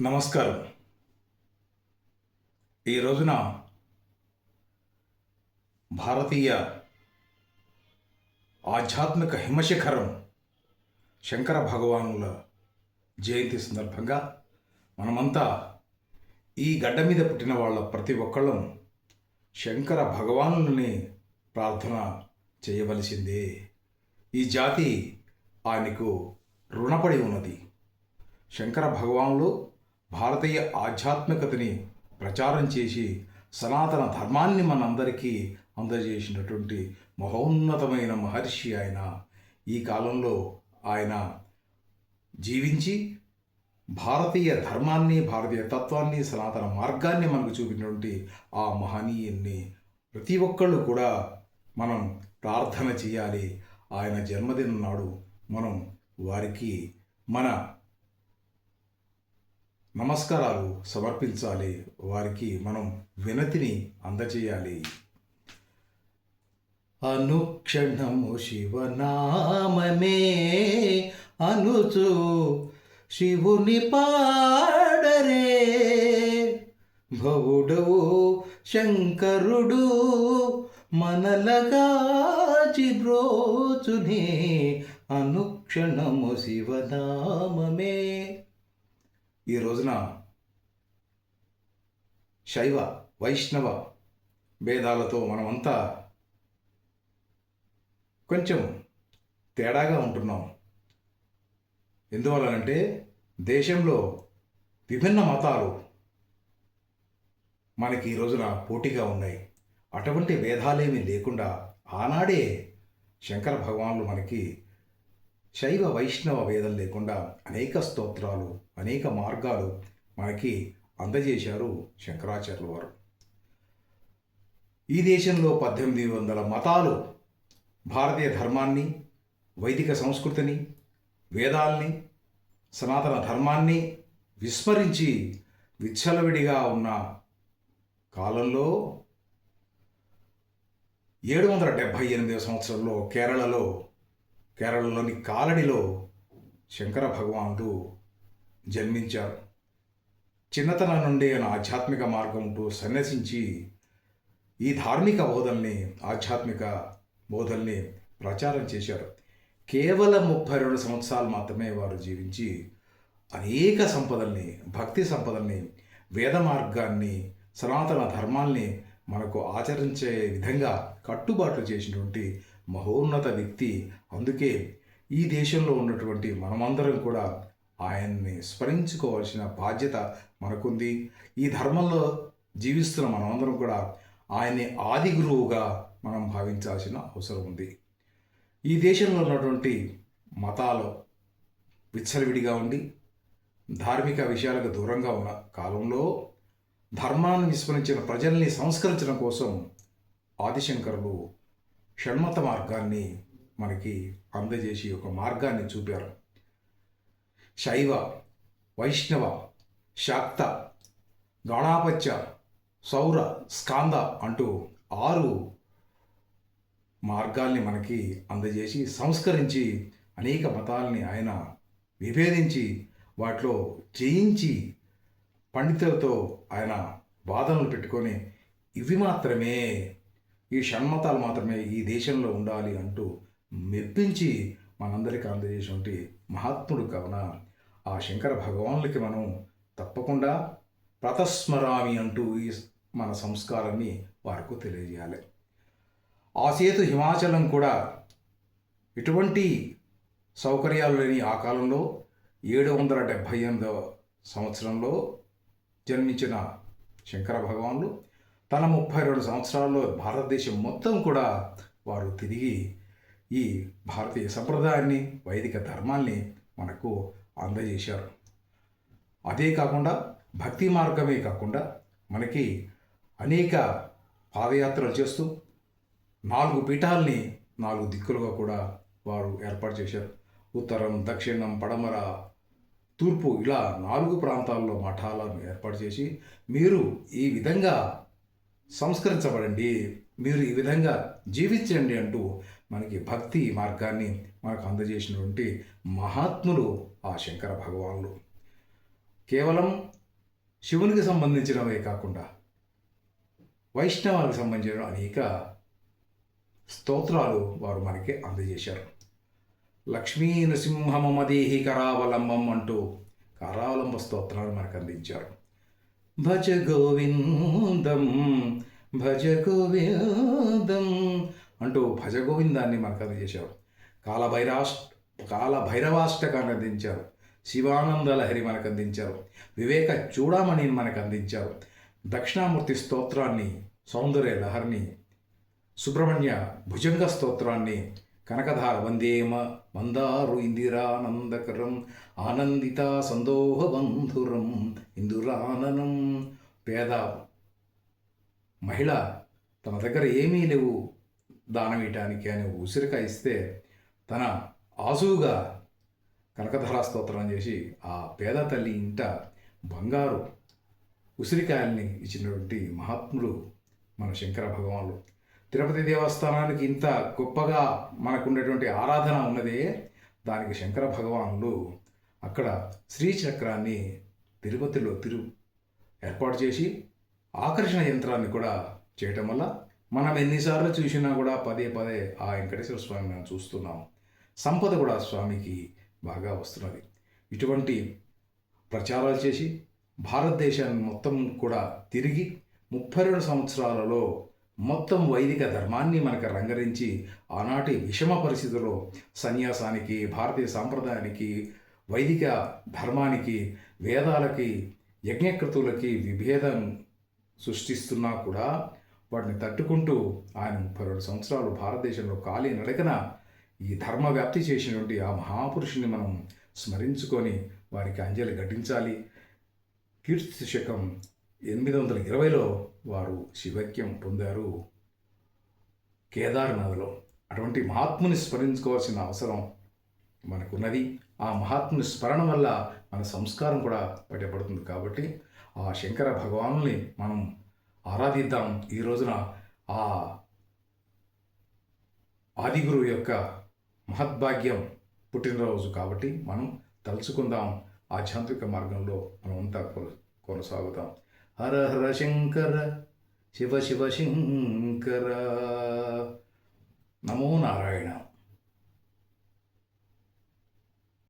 నమస్కారం. ఈ రోజున భారతీయ ఆధ్యాత్మిక హిమశిఖరం శంకర భగవానుల జయంతి సందర్భంగా మనమంతా ఈ గడ్డ మీద పుట్టిన వాళ్ళ ప్రతి ఒక్కళ్ళం శంకర భగవానులని ప్రార్థన చేయవలసిందే. ఈ జాతి ఆయనకు రుణపడి ఉన్నది. శంకర భగవానులు భారతీయ ఆధ్యాత్మికతని ప్రచారం చేసి సనాతన ధర్మాన్ని మనందరికీ అందజేసినటువంటి మహోన్నతమైన మహర్షి ఆయన. ఈ కాలంలో ఆయన జీవించి భారతీయ ధర్మాన్ని, భారతీయ తత్వాన్ని, సనాతన మార్గాన్ని మనకు చూపినటువంటి ఆ మహనీయుని ప్రతి ఒక్కళ్ళు కూడా మనం ప్రార్థన చేయాలి. ఆయన జన్మదినం నాడు మనం వారికి మన నమస్కారాలు సమర్పించాలి. వారికి మనం వినతిని అందజేయాలి. అనుక్షణము శివనామమే అనుచు శివుని పాడరే, భవుడవు శంకరుడు మనలగాచి బ్రోచునే, అనుక్షణము శివనామమే. ఈ రోజున శైవ వైష్ణవ భేదాలతో మనమంతా కొంచెం తేడాగా ఉంటున్నాం. ఎందువలనంటే దేశంలో విభిన్న మతాలు మనకి ఈ రోజున పోటీగా ఉన్నాయి. అటువంటి భేదాలేమీ లేకుండా ఆనాడే శంకర భగవానులు మనకి శైవ వైష్ణవ భేదం లేకుండా అనేక స్తోత్రాలు, అనేక మార్గాలు మనకి అందజేశారు శంకరాచార్యుల వారు. ఈ దేశంలో 1800 మతాలు భారతీయ ధర్మాన్ని, వైదిక సంస్కృతిని, వేదాల్ని, సనాతన ధర్మాన్ని విస్మరించి విచ్చలవిడిగా ఉన్న కాలంలో 778 సంవత్సరంలో కేరళలోని కాలడిలో శంకర భగవానుడు జన్మించారు. చిన్నతనం నుండి ఆయన ఆధ్యాత్మిక మార్గంతో సన్యసించి ఈ ధార్మిక బోధల్ని, ఆధ్యాత్మిక బోధల్ని ప్రచారం చేశారు. కేవలం 32 సంవత్సరాలు మాత్రమే వారు జీవించి అనేక సంపదల్ని, భక్తి సంపదల్ని, వేద మార్గాన్ని, సనాతన ధర్మాల్ని మనకు ఆచరించే విధంగా కట్టుబాట్లు చేసినటువంటి మహోన్నత వ్యక్తి. అందుకే ఈ దేశంలో ఉన్నటువంటి మనమందరం కూడా ఆయన్ని స్మరించుకోవాల్సిన బాధ్యత మనకుంది. ఈ ధర్మంలో జీవిస్తున్న మనమందరం కూడా ఆయన్ని ఆది గురువుగా మనం భావించాల్సిన అవసరం ఉంది. ఈ దేశంలో ఉన్నటువంటి మతాలు విచ్చలవిడిగా ఉండి ధార్మిక విషయాలకు దూరంగా ఉన్న కాలంలో ధర్మాన్ని విస్మరించిన ప్రజల్ని సంస్కరించడం కోసం ఆదిశంకరులు షణ్మత మార్గాన్ని మనకి అందజేసి ఒక మార్గాన్ని చూపారు. శైవ, వైష్ణవ, శాక్త, గణాపత్య, సౌర, స్కాంద అంటూ 6 మార్గాల్ని మనకి అందజేసి సంస్కరించి అనేక మతాల్ని ఆయన విభేదించి వాటిలో జయించి పండితులతో ఆయన వాదనలు పెట్టుకొని ఇవి మాత్రమే, ఈ షణ్మతాలు మాత్రమే ఈ దేశంలో ఉండాలి అంటూ మెప్పించి మనందరికీ అందజేసినటువంటి మహాత్ముడు కావున ఆ శంకర భగవానులకి మనం తప్పకుండా ప్రతస్మరామి అంటూ ఈ మన సంస్కారాన్ని వారికి తెలియజేయాలి. ఆ సేతు హిమాచలం కూడా ఎటువంటి సౌకర్యాలు లేని ఆ కాలంలో 778 సంవత్సరంలో జన్మించిన శంకర భగవానులు తన 32 సంవత్సరాల్లో భారతదేశం మొత్తం కూడా వారు తిరిగి ఈ భారతీయ సంప్రదాయాన్ని, వైదిక ధర్మాన్ని మనకు అందజేశారు. అదే కాకుండా భక్తి మార్గమే కాకుండా మనకి అనేక పాదయాత్రలు చేస్తూ 4 పీఠాలని 4 దిక్కులుగా కూడా వారు ఏర్పాటు చేశారు. ఉత్తరం, దక్షిణం, పడమర, తూర్పు ఇలా 4 ప్రాంతాల్లో మఠాలను ఏర్పాటు చేసి మీరు ఈ విధంగా సంస్కరించబడండి, మీరు ఈ విధంగా జీవించండి అంటూ మనకి భక్తి మార్గాన్ని మనకు అందజేసినటువంటి మహాత్ములు ఆ శంకర భగవానులు. కేవలం శివునికి సంబంధించినవే కాకుండా వైష్ణవానికి సంబంధించిన అనేక స్తోత్రాలు వారు మనకి అందజేశారు. లక్ష్మీ నృసింహమదేహి కరావలంబం అంటూ కరావలంబ స్తోత్రాన్ని మనకు అందించారు. భజ గోవిందం భజ గోవిందం అంటూ భజ గోవిందాన్ని మనకు అందజేశారు. కాలభైరవాష్టకాన్ని అందించారు. శివానంద లహరి మనకు అందించారు. వివేక చూడామణిని మనకు అందించారు. దక్షిణామూర్తి స్తోత్రాన్ని, సౌందర్య లహరిని, సుబ్రహ్మణ్య భుజంగ స్తోత్రాన్ని, కనకధార వందేమ మందారు ఇందిరానందకరం ఆనందిత సందోహ బంధురం ఇందురాననం. పేద మహిళ తన దగ్గర ఏమీ లేవు దానం ఇయటానికి అని ఉసిరికాయ ఇస్తే తన ఆసువుగా కనకధార స్తోత్రం చేసి ఆ పేద తల్లి ఇంట బంగారు ఉసిరికాయల్ని ఇచ్చినటువంటి మహాత్ముడు మన శంకర భగవానుడు. తిరుపతి దేవస్థానానికి ఇంత గొప్పగా మనకున్నటువంటి ఆరాధన ఉన్నదే, దానికి శంకర భగవానులు అక్కడ శ్రీచక్రాన్ని తిరుపతిలో ఏర్పాటు చేసి ఆకర్షణ యంత్రాన్ని కూడా చేయటం వల్ల మనం ఎన్నిసార్లు చూసినా కూడా పదే పదే ఆ వెంకటేశ్వర స్వామిని మనం చూస్తున్నాం. సంపద కూడా స్వామికి బాగా వస్తున్నది. ఇటువంటి ప్రచారాలు చేసి భారతదేశాన్ని మొత్తం కూడా తిరిగి 32 సంవత్సరాలలో మొత్తం వైదిక ధర్మాన్ని మనకు రంగరించి ఆనాటి విషమ పరిస్థితుల్లో సన్యాసానికి, భారతీయ సాంప్రదాయానికి, వైదిక ధర్మానికి, వేదాలకి, యజ్ఞకృతులకి విభేదం సృష్టిస్తున్నా కూడా వాటిని తట్టుకుంటూ ఆయన 32 సంవత్సరాలు భారతదేశంలో కాలి నడకన ఈ ధర్మ వ్యాప్తి చేసినటువంటి ఆ మహాపురుషుని మనం స్మరించుకొని వారికి అంజలి ఘటించాలి. కీర్తి శకం 820లో వారు శివైక్యం పొందారు కేదార్నాథ్లో. అటువంటి మహాత్ముని స్మరించుకోవాల్సిన అవసరం మనకున్నది. ఆ మహాత్ముని స్మరణ వల్ల మన సంస్కారం కూడా బయటపడుతుంది. కాబట్టి ఆ శంకర భగవానుల్ని మనం ఆరాధిద్దాం. ఈ రోజున ఆ ఆదిగురువు యొక్క మహద్భాగ్యం పుట్టినరోజు కాబట్టి మనం తలుచుకుందాం. ఆధ్యాత్మిక మార్గంలో మనమంతా కొనసాగుతాం. హర హర శంకర శివ శివ శంకర. నమో నారాయణ.